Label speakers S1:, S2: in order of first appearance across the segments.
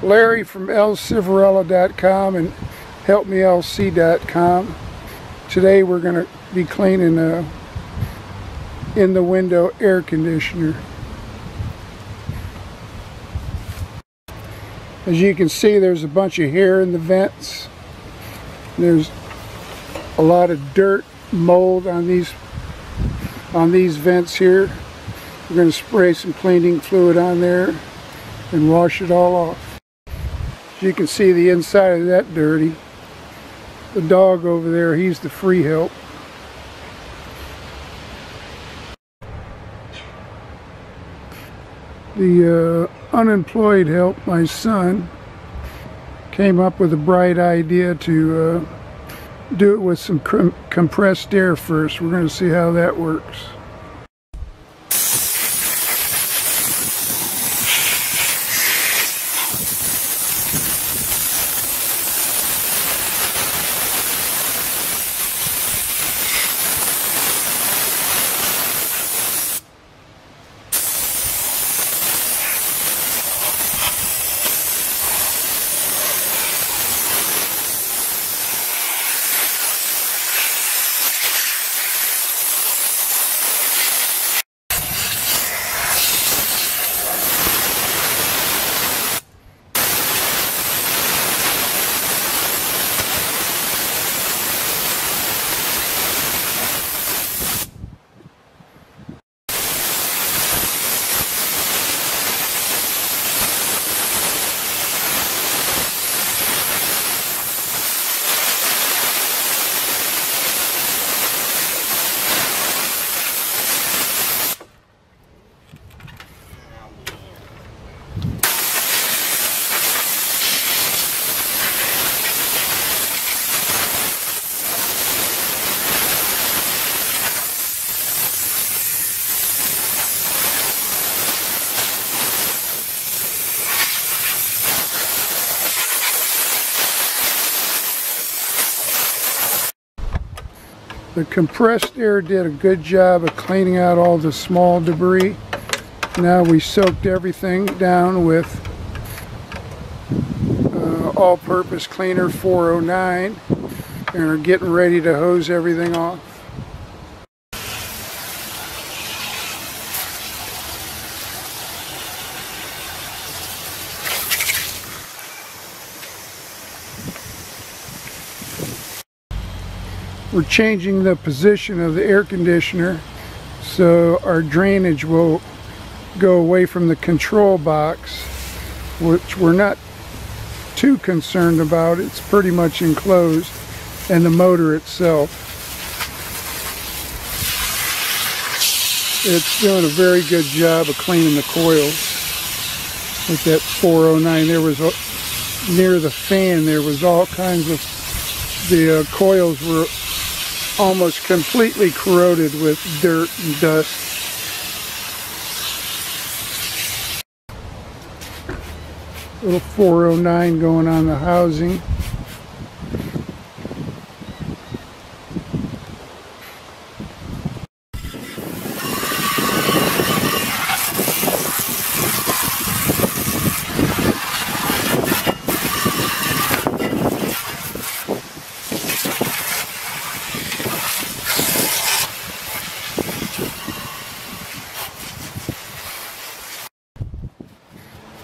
S1: Larry from lcivarella.com and helpmelc.com. Today we're going to be cleaning in the window air conditioner. As you can see, there's a bunch of hair in the vents. There's a lot of dirt, mold on these vents here. We're going to spray some cleaning fluid on there and wash it all off. As you can see, the inside of that dirty. The dog over there, he's the free help. The unemployed help, my son, came up with a bright idea to do it with some compressed air first. We're going to see how that works. The compressed air did a good job of cleaning out all the small debris. Now we soaked everything down with all-purpose cleaner 409 and are getting ready to hose everything off. We're changing the position of the air conditioner so our drainage will go away from the control box, which we're not too concerned about. It's pretty much enclosed, and the motor itself. It's doing a very good job of cleaning the coils with that 409. There was near the fan, there was all kinds of, the coils were almost completely corroded with dirt and dust. Little 409 going on the housing.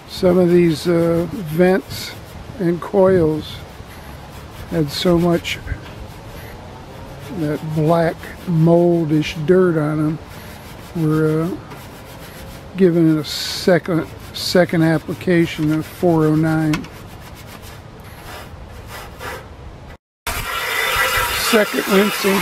S1: Some of these vents and coils had so much that black moldish dirt on them. We're giving it a second application of 409. Second rinsing.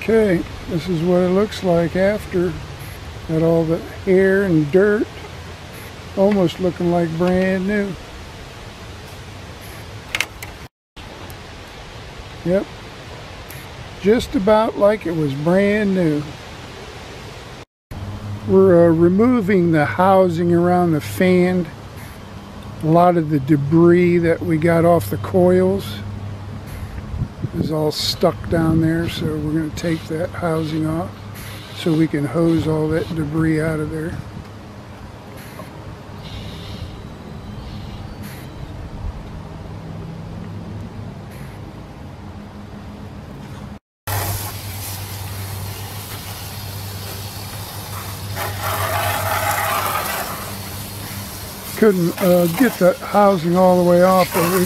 S1: Okay, this is what it looks like after. Got all the hair and dirt, almost looking like brand new. Yep, just about like it was brand new. We're removing the housing around the fan, a lot of the debris that we got off the coils is all stuck down there, so we're going to take that housing off so we can hose all that debris out of there. Couldn't get the housing all the way off, but we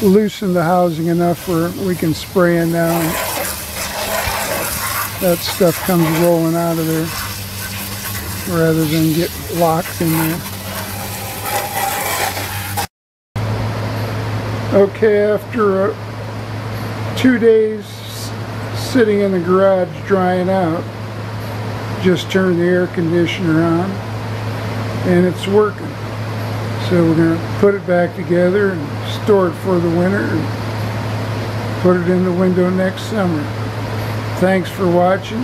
S1: loosened the housing enough where we can spray in now and that stuff comes rolling out of there rather than get locked in there. Okay, after 2 days sitting in the garage drying out, just turned the air conditioner on and it's working. So we're going to put it back together and store it for the winter and put it in the window next summer. Thanks for watching.